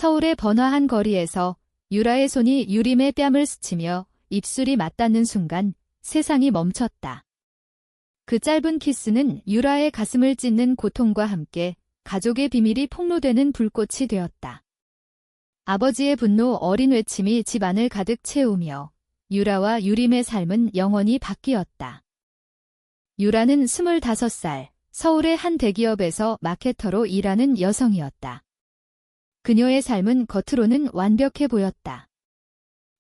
서울의 번화한 거리에서 유라의 손이 유림의 뺨을 스치며 입술이 맞닿는 순간 세상이 멈췄다. 그 짧은 키스는 유라의 가슴을 찢는 고통과 함께 가족의 비밀이 폭로되는 불꽃이 되었다. 아버지의 분노 어린 외침이 집안을 가득 채우며 유라와 유림의 삶은 영원히 바뀌었다. 유라는 25살, 서울의 한 대기업에서 마케터로 일하는 여성이었다. 그녀의 삶은 겉으로는 완벽해 보였다.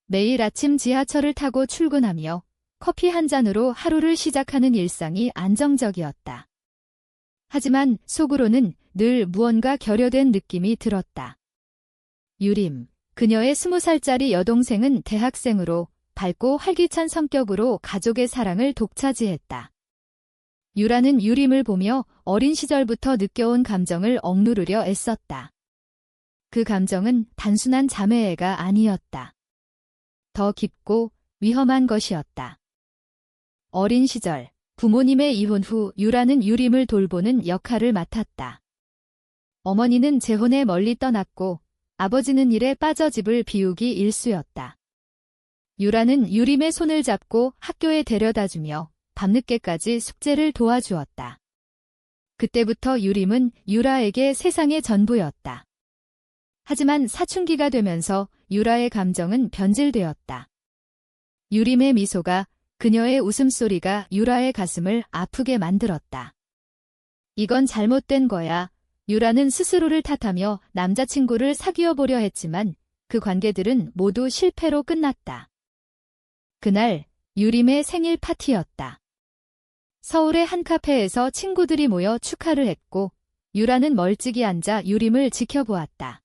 매일 아침 지하철을 타고 출근하며 커피 한 잔으로 하루를 시작하는 일상이 안정적이었다. 하지만 속으로는 늘 무언가 결여된 느낌이 들었다. 유림, 그녀의 20살짜리 여동생은 대학생으로 밝고 활기찬 성격으로 가족의 사랑을 독차지했다. 유라는 유림을 보며 어린 시절부터 느껴온 감정을 억누르려 애썼다. 그 감정은 단순한 자매애가 아니었다. 더 깊고 위험한 것이었다. 어린 시절, 부모님의 이혼 후 유라는 유림을 돌보는 역할을 맡았다. 어머니는 재혼에 멀리 떠났고 아버지는 일에 빠져 집을 비우기 일쑤였다. 유라는 유림의 손을 잡고 학교에 데려다주며 밤늦게까지 숙제를 도와주었다. 그때부터 유림은 유라에게 세상의 전부였다. 하지만 사춘기가 되면서 유라의 감정은 변질되었다. 유림의 미소가, 그녀의 웃음소리가 유라의 가슴을 아프게 만들었다. 이건 잘못된 거야. 유라는 스스로를 탓하며 남자친구를 사귀어 보려 했지만 그 관계들은 모두 실패로 끝났다. 그날 유림의 생일 파티였다. 서울의 한 카페에서 친구들이 모여 축하를 했고 유라는 멀찍이 앉아 유림을 지켜보았다.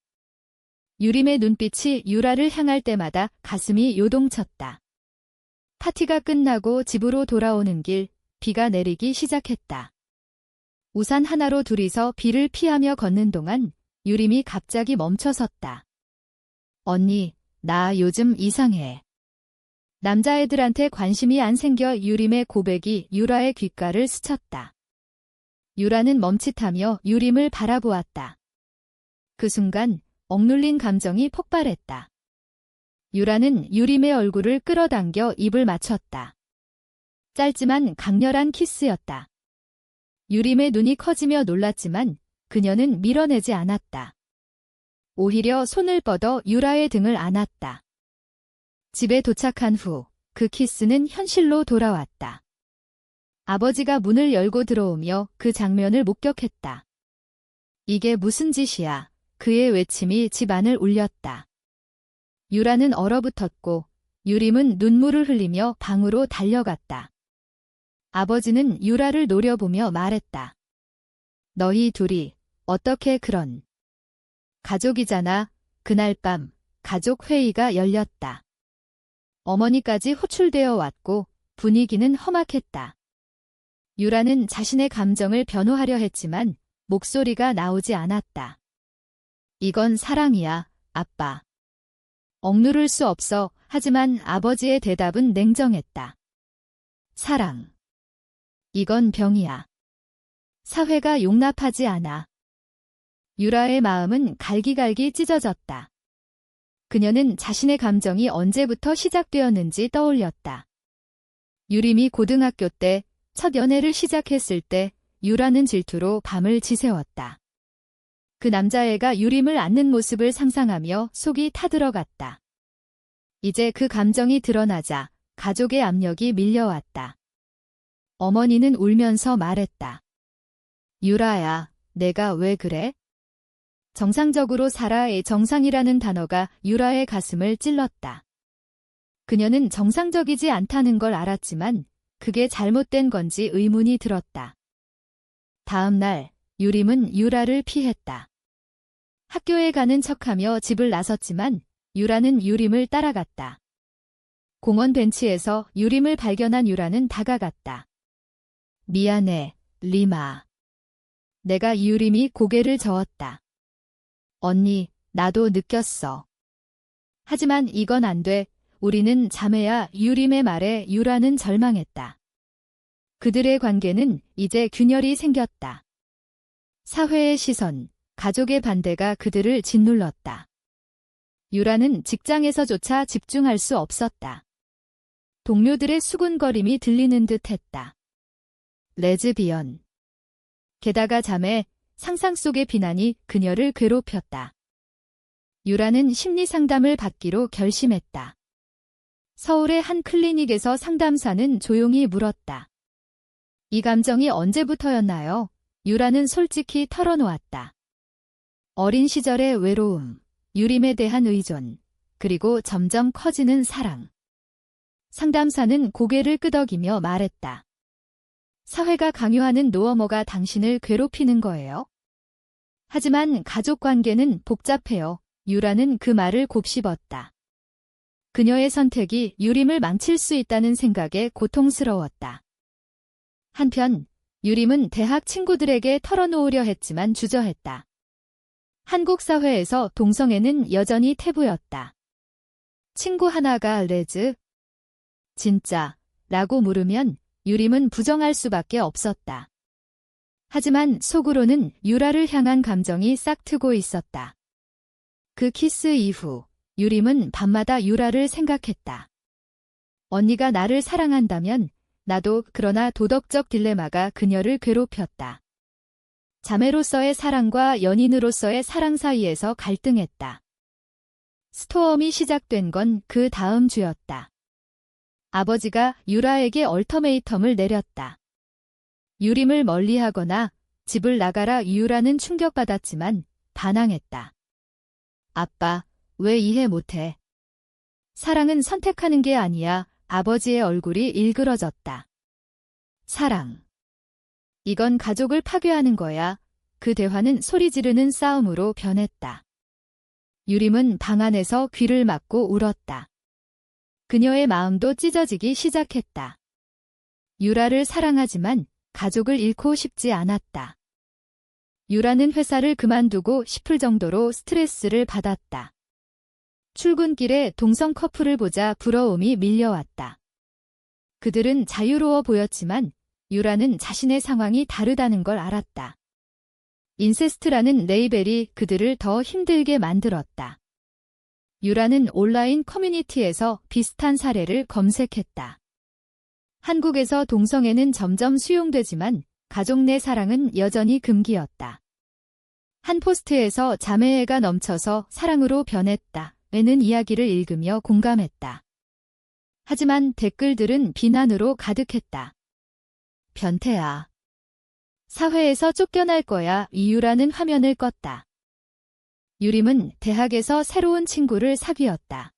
유림의 눈빛이 유라를 향할 때마다 가슴이 요동쳤다. 파티가 끝나고 집으로 돌아오는 길, 비가 내리기 시작했다. 우산 하나로 둘이서 비를 피하며 걷는 동안 유림이 갑자기 멈춰섰다. 언니, 나 요즘 이상해. 남자애들한테 관심이 안 생겨. 유림의 고백이 유라의 귓가를 스쳤다. 유라는 멈칫하며 유림을 바라보았다. 그 순간 억눌린 감정이 폭발했다. 유라는 유림의 얼굴을 끌어당겨 입을 맞췄다. 짧지만 강렬한 키스였다. 유림의 눈이 커지며 놀랐지만 그녀는 밀어내지 않았다. 오히려 손을 뻗어 유라의 등을 안았다. 집에 도착한 후 그 키스는 현실로 돌아왔다. 아버지가 문을 열고 들어오며 그 장면을 목격했다. 이게 무슨 짓이야. 그의 외침이 집 안을 울렸다. 유라는 얼어붙었고 유림은 눈물을 흘리며 방으로 달려갔다. 아버지는 유라를 노려보며 말했다. 너희 둘이 어떻게 그런. 가족이잖아. 그날 밤 가족 회의가 열렸다. 어머니까지 호출되어 왔고 분위기는 험악했다. 유라는 자신의 감정을 변호하려 했지만 목소리가 나오지 않았다. 이건 사랑이야, 아빠. 억누를 수 없어. 하지만 아버지의 대답은 냉정했다. 사랑. 이건 병이야. 사회가 용납하지 않아. 유라의 마음은 갈기갈기 찢어졌다. 그녀는 자신의 감정이 언제부터 시작되었는지 떠올렸다. 유림이 고등학교 때 첫 연애를 시작했을 때 유라는 질투로 밤을 지새웠다. 그 남자애가 유림을 안는 모습을 상상하며 속이 타들어갔다. 이제 그 감정이 드러나자 가족의 압력이 밀려왔다. 어머니는 울면서 말했다. 유라야, 내가 왜 그래? 정상적으로 살아의 정상이라는 단어가 유라의 가슴을 찔렀다. 그녀는 정상적이지 않다는 걸 알았지만 그게 잘못된 건지 의문이 들었다. 다음 날 유림은 유라를 피했다. 학교에 가는 척하며 집을 나섰지만 유라는 유림을 따라갔다. 공원 벤치에서 유림을 발견한 유라는 다가갔다. 미안해, 리마. 내가 유림이 고개를 저었다. 언니, 나도 느꼈어. 하지만 이건 안 돼. 우리는 자매야. 유림의 말에 유라는 절망했다. 그들의 관계는 이제 균열이 생겼다. 사회의 시선, 가족의 반대가 그들을 짓눌렀다. 유라는 직장에서조차 집중할 수 없었다. 동료들의 수군거림이 들리는 듯 했다. 레즈비언. 게다가 잠에 상상 속의 비난이 그녀를 괴롭혔다. 유라는 심리상담을 받기로 결심했다. 서울의 한 클리닉에서 상담사는 조용히 물었다. 이 감정이 언제부터였나요? 유라는 솔직히 털어놓았다. 어린 시절의 외로움, 유림에 대한 의존, 그리고 점점 커지는 사랑. 상담사는 고개를 끄덕이며 말했다. 사회가 강요하는 노어머가 당신을 괴롭히는 거예요? 하지만 가족 관계는 복잡해요. 유라는 그 말을 곱씹었다. 그녀의 선택이 유림을 망칠 수 있다는 생각에 고통스러웠다. 한편 유림은 대학 친구들에게 털어놓으려 했지만 주저했다. 한국 사회에서 동성애는 여전히 태부였다. 친구 하나가 레즈? 진짜? 라고 물으면 유림은 부정할 수밖에 없었다. 하지만 속으로는 유라를 향한 감정이 싹트고 있었다. 그 키스 이후 유림은 밤마다 유라를 생각했다. 언니가 나를 사랑한다면 나도. 그러나 도덕적 딜레마가 그녀를 괴롭혔다. 자매로서의 사랑과 연인으로서의 사랑 사이에서 갈등했다. 스토엄이 시작된 건 그 다음 주였다. 아버지가 유라에게 얼터메이텀을 내렸다. 유림을 멀리하거나 집을 나가라. 유라는 충격받았지만 반항했다. 아빠, 왜 이해 못해? 사랑은 선택하는 게 아니야. 아버지의 얼굴이 일그러졌다. 사랑. 이건 가족을 파괴하는 거야. 그 대화는 소리 지르는 싸움으로 변했다. 유림은 방 안에서 귀를 막고 울었다. 그녀의 마음도 찢어지기 시작했다. 유라를 사랑하지만 가족을 잃고 싶지 않았다. 유라는 회사를 그만두고 싶을 정도로 스트레스를 받았다. 출근길에 동성 커플을 보자 부러움이 밀려왔다. 그들은 자유로워 보였지만 유라는 자신의 상황이 다르다는 걸 알았다. 인세스트라는 레이벨이 그들을 더 힘들게 만들었다. 유라는 온라인 커뮤니티에서 비슷한 사례를 검색했다. 한국에서 동성애는 점점 수용되지만 가족 내 사랑은 여전히 금기였다. 한 포스트에서 자매애가 넘쳐서 사랑으로 변했다. 는 이야기를 읽으며 공감했다. 하지만 댓글들은 비난으로 가득했다. 변태야. 사회에서 쫓겨날 거야. 이유라는 화면을 껐다. 유림은 대학에서 새로운 친구를 사귀었다.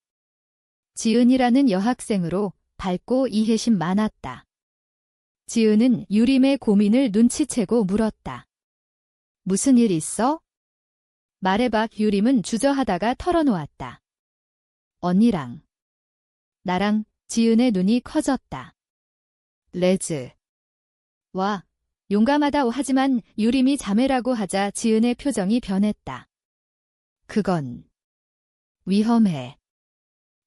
지은이라는 여학생으로 밝고 이해심 많았다. 지은은 유림의 고민을 눈치채고 물었다. 무슨 일 있어? 말해봐. 유림은 주저하다가 털어놓았다. 언니랑. 나랑. 지은의 눈이 커졌다. 레즈. 와, 용감하다. 하지만 유림이 자매라고 하자 지은의 표정이 변했다. 그건 위험해.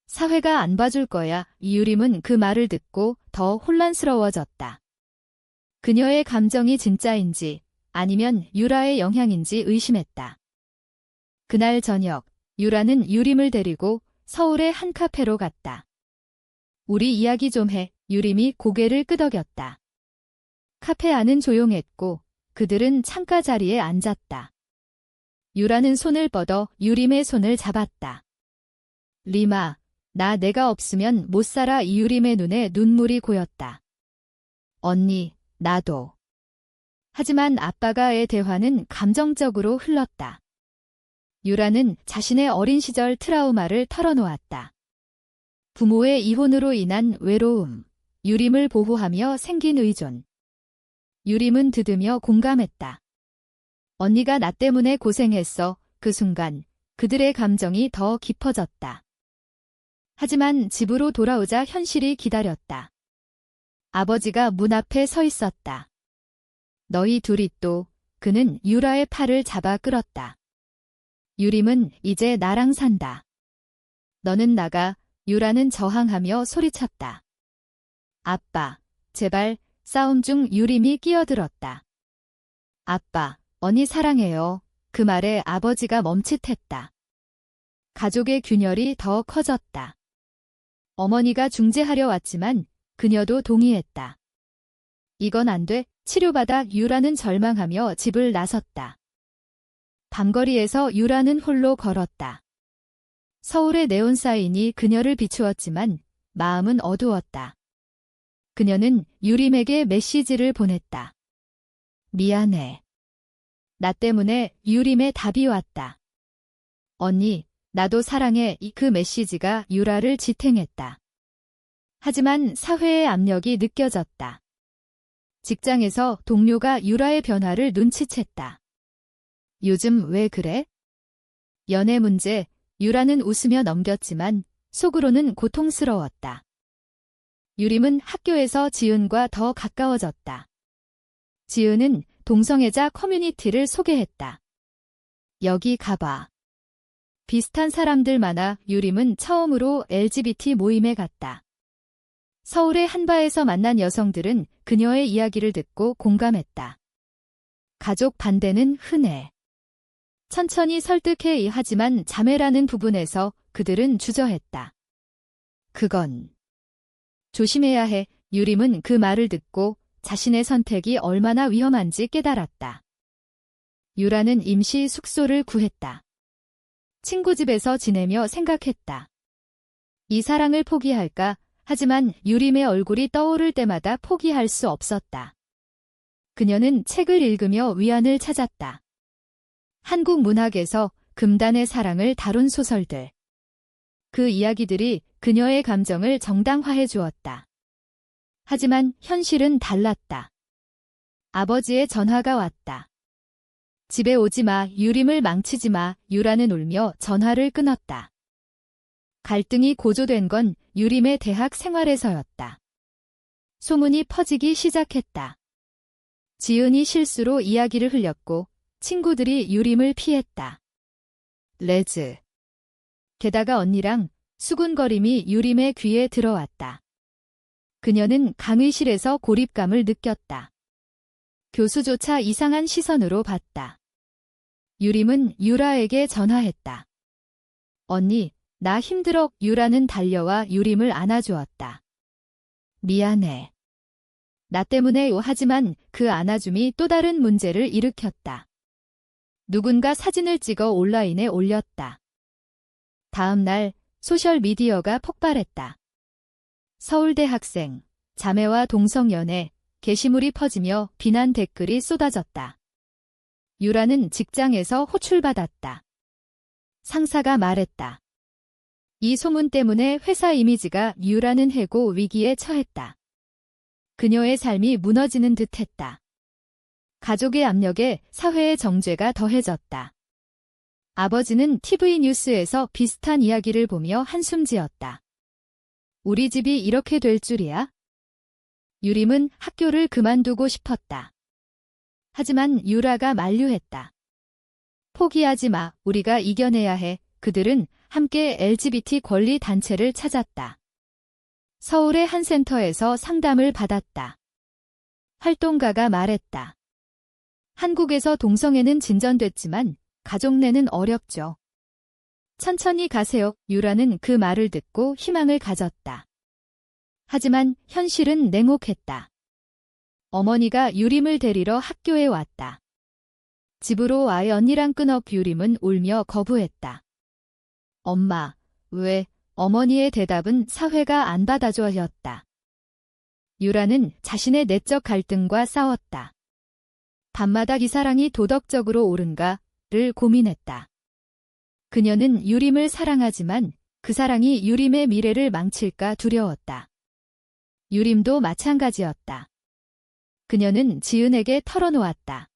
사회가 안 봐줄 거야. 유림은 그 말을 듣고 더 혼란스러워졌다. 그녀의 감정이 진짜인지 아니면 유라의 영향인지 의심했다. 그날 저녁, 유라는 유림을 데리고 서울의 한 카페로 갔다. 우리 이야기 좀 해. 유림이 고개를 끄덕였다. 카페 안은 조용했고 그들은 창가 자리에 앉았다. 유라는 손을 뻗어 유림의 손을 잡았다. 리마, 내가 없으면 못 살아. 유림의 눈에 눈물이 고였다. 언니, 나도. 하지만 아빠가의 대화는 감정적으로 흘렀다. 유라는 자신의 어린 시절 트라우마를 털어놓았다. 부모의 이혼으로 인한 외로움, 유림을 보호하며 생긴 의존. 유림은 드드며 공감했다. 언니가 나 때문에 고생했어. 그 순간 그들의 감정이 더 깊어졌다. 하지만 집으로 돌아오자 현실이 기다렸다. 아버지가 문 앞에 서 있었다. 너희 둘이 또. 그는 유라의 팔을 잡아 끌었다. 유림은 이제 나랑 산다. 너는 나가. 유라는 저항하며 소리쳤다. 아빠, 제발. 싸움 중 유림이 끼어들었다. 아빠, 언니 사랑해요. 그 말에 아버지가 멈칫했다. 가족의 균열이 더 커졌다. 어머니가 중재하려 왔지만 그녀도 동의했다. 이건 안 돼. 치료받아 유라는 절망하며 집을 나섰다. 밤거리에서 유라는 홀로 걸었다. 서울의 네온사인이 그녀를 비추었지만 마음은 어두웠다. 그녀는 유림에게 메시지를 보냈다. 미안해. 나 때문에 유림의 답이 왔다. 언니, 나도 사랑해. 그 메시지가 유라를 지탱했다. 하지만 사회의 압력이 느껴졌다. 직장에서 동료가 유라의 변화를 눈치챘다. 요즘 왜 그래? 연애 문제, 유라는 웃으며 넘겼지만 속으로는 고통스러웠다. 유림은 학교에서 지은과 더 가까워졌다. 지은은 동성애자 커뮤니티를 소개했다. 여기 가봐. 비슷한 사람들 많아. 유림은 처음으로 LGBT 모임에 갔다. 서울의 한바에서 만난 여성들은 그녀의 이야기를 듣고 공감했다. 가족 반대는 흔해. 천천히 설득해 하지만 자매라는 부분에서 그들은 주저했다. 그건 조심해야 해. 유림은 그 말을 듣고 자신의 선택이 얼마나 위험한지 깨달았다. 유라는 임시 숙소를 구했다. 친구 집에서 지내며 생각했다. 이 사랑을 포기할까? 하지만 유림의 얼굴이 떠오를 때마다 포기할 수 없었다. 그녀는 책을 읽으며 위안을 찾았다. 한국 문학에서 금단의 사랑을 다룬 소설들. 그 이야기들이 그녀의 감정을 정당화해 주었다. 하지만 현실은 달랐다. 아버지의 전화가 왔다. 집에 오지 마. 유림을 망치지 마. 유라는 울며 전화를 끊었다. 갈등이 고조된 건 유림의 대학 생활에서였다. 소문이 퍼지기 시작했다. 지은이 실수로 이야기를 흘렸고 친구들이 유림을 피했다. 레즈. 게다가 언니랑 수군거림이 유림의 귀에 들어왔다. 그녀는 강의실에서 고립감을 느꼈다. 교수조차 이상한 시선으로 봤다. 유림은 유라에게 전화했다. 언니, 나 힘들어. 유라는 달려와 유림을 안아주었다. 미안해. 나 때문에. 하지만 그 안아줌이 또 다른 문제를 일으켰다. 누군가 사진을 찍어 온라인에 올렸다. 다음 날 소셜미디어가 폭발했다. 서울대 학생, 자매와 동성연애, 게시물이 퍼지며 비난 댓글이 쏟아졌다. 유라는 직장에서 호출받았다. 상사가 말했다. 이 소문 때문에 회사 이미지가 유라는 해고 위기에 처했다. 그녀의 삶이 무너지는 듯했다. 가족의 압력에 사회의 정죄가 더해졌다. 아버지는 TV 뉴스에서 비슷한 이야기를 보며 한숨 지었다. 우리 집이 이렇게 될 줄이야? 유림은 학교를 그만두고 싶었다. 하지만 유라가 만류했다. 포기하지 마. 우리가 이겨내야 해. 그들은 함께 LGBT 권리 단체를 찾았다. 서울의 한 센터에서 상담을 받았다. 활동가가 말했다. 한국에서 동성애는 진전됐지만 가족 내는 어렵죠. 천천히 가세요. 유라는 그 말을 듣고 희망을 가졌다. 하지만 현실은 냉혹했다. 어머니가 유림을 데리러 학교에 왔다. 집으로 와의 언니랑 끊어. 유림은 울며 거부했다. 엄마, 왜? 어머니의 대답은 사회가 안 받아줘였다. 유라는 자신의 내적 갈등과 싸웠다. 밤마다 이 사랑이 도덕적으로 옳은가를 고민했다. 그녀는 유림을 사랑하지만 그 사랑이 유림의 미래를 망칠까 두려웠다. 유림도 마찬가지였다. 그녀는 지은에게 털어놓았다.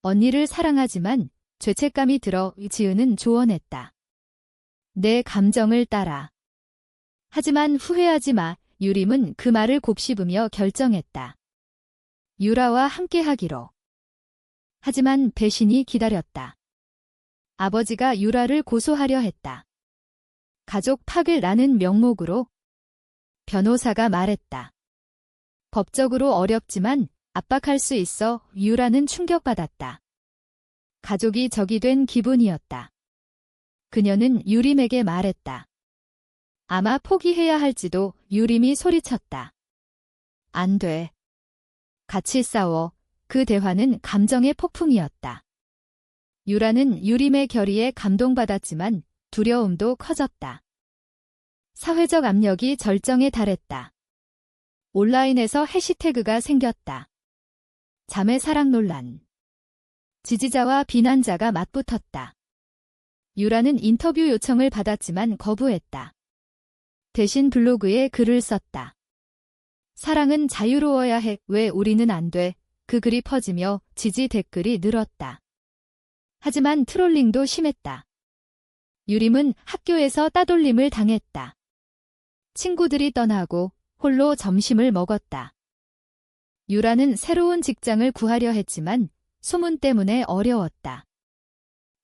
언니를 사랑하지만 죄책감이 들어. 지은은 조언했다. 내 감정을 따라. 하지만 후회하지 마. 유림은 그 말을 곱씹으며 결정했다. 유라와 함께하기로. 하지만 배신이 기다렸다. 아버지가 유라를 고소하려 했다. 가족 파괴 라는 명목으로. 변호사가 말했다. 법적으로 어렵지만 압박할 수 있어. 유라는 충격받았다. 가족이 적이 된 기분이었다. 그녀는 유림에게 말했다. 아마 포기해야 할지도. 유림이 소리쳤다. 안 돼. 같이 싸워. 그 대화는 감정의 폭풍이었다. 유라는 유림의 결의에 감동받았지만 두려움도 커졌다. 사회적 압력이 절정에 달했다. 온라인에서 해시태그가 생겼다. 자매 사랑 논란. 지지자와 비난자가 맞붙었다. 유라는 인터뷰 요청을 받았지만 거부했다. 대신 블로그에 글을 썼다. 사랑은 자유로워야 해. 왜 우리는 안 돼? 그 글이 퍼지며 지지 댓글이 늘었다. 하지만 트롤링도 심했다. 유림은 학교에서 따돌림을 당했다. 친구들이 떠나고 홀로 점심을 먹었다. 유라는 새로운 직장을 구하려 했지만 소문 때문에 어려웠다.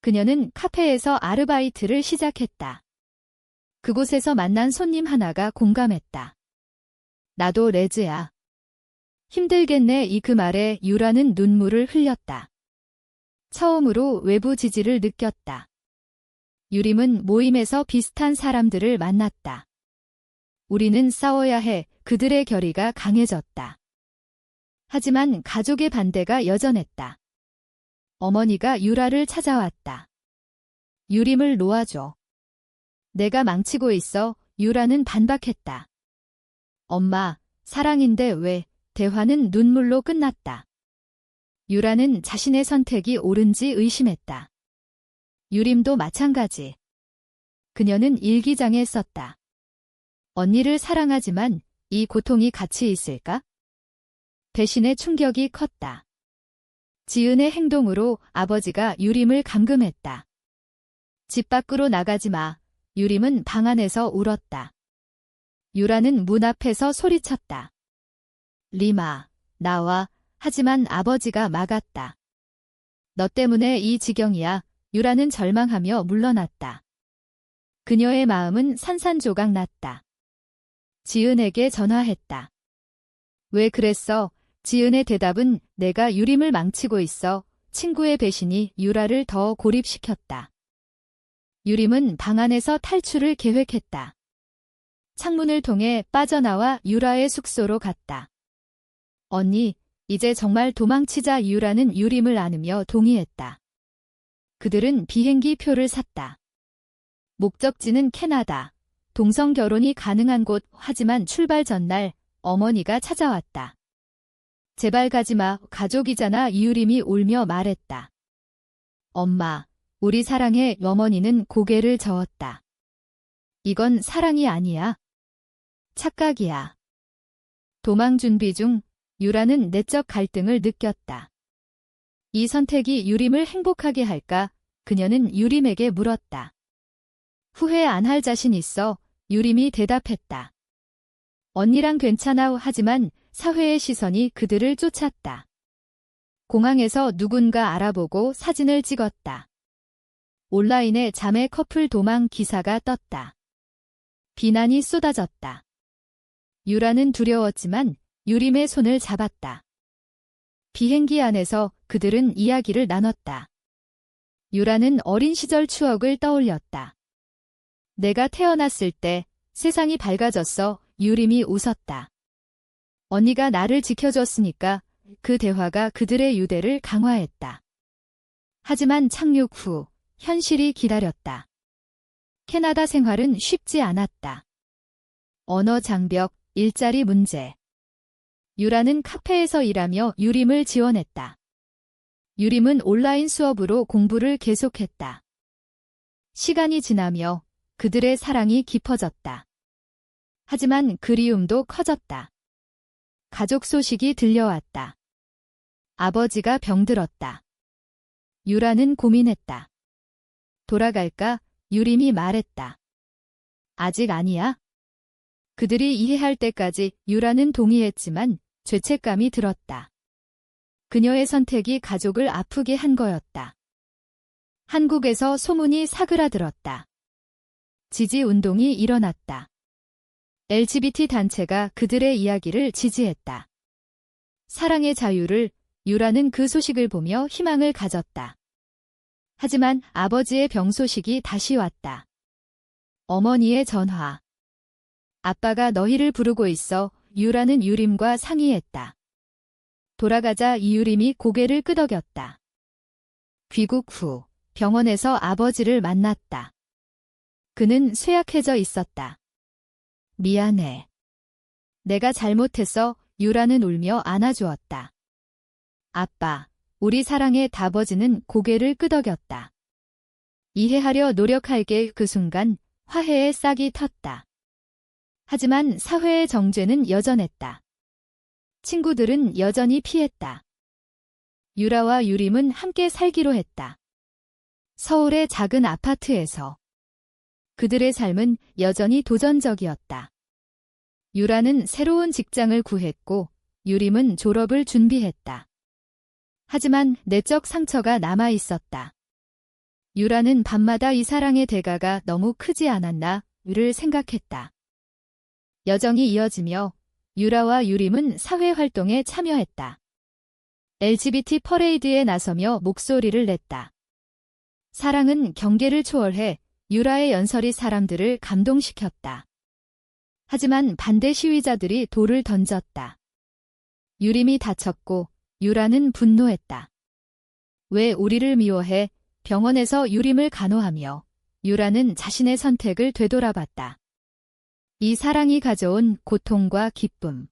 그녀는 카페에서 아르바이트를 시작했다. 그곳에서 만난 손님 하나가 공감했다. 나도 레즈야. 힘들겠네. 그 말에 유라는 눈물을 흘렸다. 처음으로 외부 지지를 느꼈다. 유림은 모임에서 비슷한 사람들을 만났다. 우리는 싸워야 해. 그들의 결의가 강해졌다. 하지만 가족의 반대가 여전했다. 어머니가 유라를 찾아왔다. 유림을 놓아줘. 내가 망치고 있어. 유라는 반박했다. 엄마, 사랑인데 왜? 대화는 눈물로 끝났다. 유라는 자신의 선택이 옳은지 의심했다. 유림도 마찬가지. 그녀는 일기장에 썼다. 언니를 사랑하지만 이 고통이 같이 있을까? 배신의 충격이 컸다. 지은의 행동으로 아버지가 유림을 감금했다. 집 밖으로 나가지 마. 유림은 방 안에서 울었다. 유라는 문 앞에서 소리쳤다. 리마, 나와. 하지만 아버지가 막았다. 너 때문에 이 지경이야. 유라는 절망하며 물러났다. 그녀의 마음은 산산조각 났다. 지은에게 전화했다. 왜 그랬어? 지은의 대답은 내가 유림을 망치고 있어. 친구의 배신이 유라를 더 고립시켰다. 유림은 방 안에서 탈출을 계획했다. 창문을 통해 빠져나와 유라의 숙소로 갔다. 언니, 이제 정말 도망치자. 유라는 유림을 안으며 동의했다. 그들은 비행기 표를 샀다. 목적지는 캐나다. 동성 결혼이 가능한 곳. 하지만 출발 전날 어머니가 찾아왔다. 제발 가지마. 가족이잖아. 유림이 울며 말했다. 엄마, 우리 사랑해. 어머니는 고개를 저었다. 이건 사랑이 아니야. 착각이야. 도망 준비 중 유라는 내적 갈등을 느꼈다. 이 선택이 유림을 행복하게 할까? 그녀는 유림에게 물었다. 후회 안 할 자신 있어? 유림이 대답했다. 언니랑 괜찮아. 하지만 사회의 시선이 그들을 쫓았다. 공항에서 누군가 알아보고 사진을 찍었다. 온라인에 자매 커플 도망 기사가 떴다. 비난이 쏟아졌다. 유라는 두려웠지만 유림의 손을 잡았다. 비행기 안에서 그들은 이야기를 나눴다. 유라는 어린 시절 추억을 떠올렸다. 내가 태어났을 때 세상이 밝아졌어. 유림이 웃었다. 언니가 나를 지켜줬으니까. 그 대화가 그들의 유대를 강화했다. 하지만 착륙 후 현실이 기다렸다. 캐나다 생활은 쉽지 않았다. 언어 장벽, 일자리 문제. 유라는 카페에서 일하며 유림을 지원했다. 유림은 온라인 수업으로 공부를 계속했다. 시간이 지나며 그들의 사랑이 깊어졌다. 하지만 그리움도 커졌다. 가족 소식이 들려왔다. 아버지가 병들었다. 유라는 고민했다. 돌아갈까? 유림이 말했다. 아직 아니야. 그들이 이해할 때까지. 유라는 동의했지만 죄책감이 들었다. 그녀의 선택이 가족을 아프게 한 거였다. 한국에서 소문이 사그라들었다. 지지 운동이 일어났다. LGBT 단체가 그들의 이야기를 지지했다. 사랑의 자유를. 유라는 그 소식을 보며 희망을 가졌다. 하지만 아버지의 병 소식이 다시 왔다. 어머니의 전화. 아빠가 너희를 부르고 있어. 유라는 유림과 상의했다. 돌아가자 이유림이 고개를 끄덕였다. 귀국 후 병원에서 아버지를 만났다. 그는 쇠약해져 있었다. 미안해. 내가 잘못했어. 유라는 울며 안아주었다. 아빠, 우리 사랑의 아버지는 고개를 끄덕였다. 이해하려 노력할게. 그 순간 화해의 싹이 텄다. 하지만 사회의 정죄는 여전했다. 친구들은 여전히 피했다. 유라와 유림은 함께 살기로 했다. 서울의 작은 아파트에서. 그들의 삶은 여전히 도전적이었다. 유라는 새로운 직장을 구했고 유림은 졸업을 준비했다. 하지만 내적 상처가 남아 있었다. 유라는 밤마다 이 사랑의 대가가 너무 크지 않았나?를 생각했다. 여정이 이어지며 유라와 유림은 사회활동에 참여했다. LGBT 퍼레이드에 나서며 목소리를 냈다. 사랑은 경계를 초월해 유라의 연설이 사람들을 감동시켰다. 하지만 반대 시위자들이 돌을 던졌다. 유림이 다쳤고 유라는 분노했다. 왜 우리를 미워해? 병원에서 유림을 간호하며 유라는 자신의 선택을 되돌아봤다. 이 사랑이 가져온 고통과 기쁨.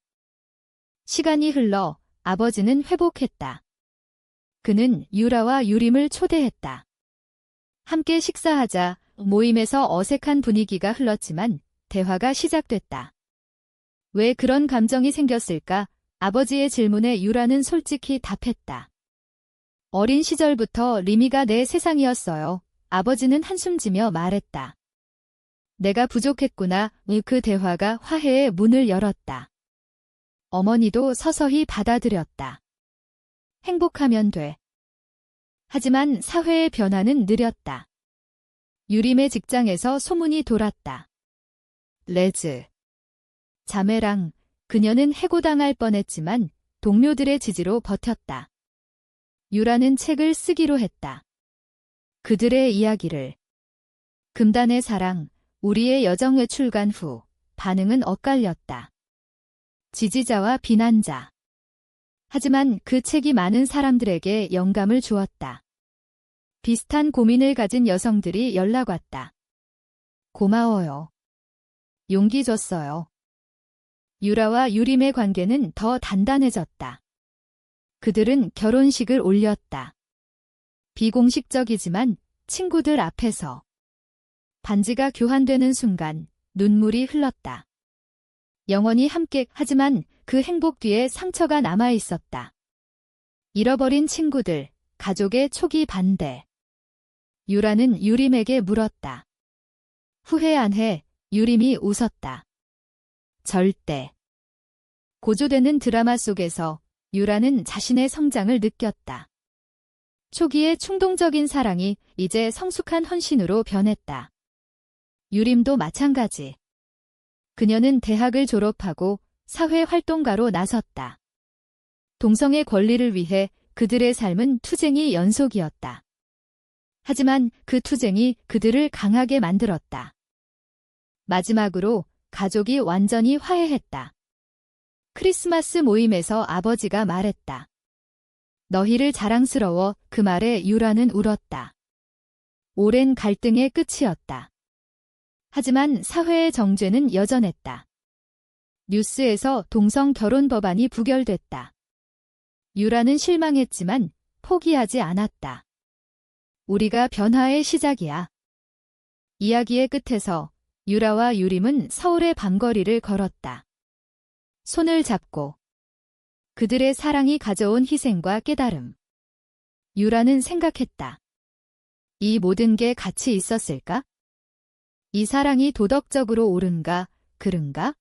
시간이 흘러 아버지는 회복했다. 그는 유라와 유림을 초대했다. 함께 식사하자. 모임에서 어색한 분위기가 흘렀지만 대화가 시작됐다. 왜 그런 감정이 생겼을까? 아버지의 질문에 유라는 솔직히 답했다. 어린 시절부터 리미가 내 세상이었어요. 아버지는 한숨지며 말했다. 내가 부족했구나. 그 대화가 화해의 문을 열었다. 어머니도 서서히 받아들였다. 행복하면 돼. 하지만 사회의 변화는 느렸다. 유림의 직장에서 소문이 돌았다. 레즈. 자매랑. 그녀는 해고당할 뻔했지만 동료들의 지지로 버텼다. 유라는 책을 쓰기로 했다. 그들의 이야기를. 금단의 사랑, 우리의 여정의 출간 후 반응은 엇갈렸다. 지지자와 비난자. 하지만 그 책이 많은 사람들에게 영감을 주었다. 비슷한 고민을 가진 여성들이 연락 왔다. 고마워요. 용기 줬어요. 유라와 유림의 관계는 더 단단해졌다. 그들은 결혼식을 올렸다. 비공식적이지만 친구들 앞에서. 반지가 교환되는 순간 눈물이 흘렀다. 영원히 함께. 하지만 그 행복 뒤에 상처가 남아 있었다. 잃어버린 친구들, 가족의 초기 반대. 유라는 유림에게 물었다. 후회 안 해? 유림이 웃었다. 절대. 고조되는 드라마 속에서 유라는 자신의 성장을 느꼈다. 초기의 충동적인 사랑이 이제 성숙한 헌신으로 변했다. 유림도 마찬가지. 그녀는 대학을 졸업하고 사회활동가로 나섰다. 동성애 권리를 위해 그들의 삶은 투쟁이 연속이었다. 하지만 그 투쟁이 그들을 강하게 만들었다. 마지막으로 가족이 완전히 화해했다. 크리스마스 모임에서 아버지가 말했다. 너희를 자랑스러워. 그 말에 유라는 울었다. 오랜 갈등의 끝이었다. 하지만 사회의 정죄는 여전했다. 뉴스에서 동성 결혼 법안이 부결됐다. 유라는 실망했지만 포기하지 않았다. 우리가 변화의 시작이야. 이야기의 끝에서 유라와 유림은 서울의 밤거리를 걸었다. 손을 잡고. 그들의 사랑이 가져온 희생과 깨달음. 유라는 생각했다. 이 모든 게 가치 있었을까? 이 사랑이 도덕적으로 옳은가, 그른가?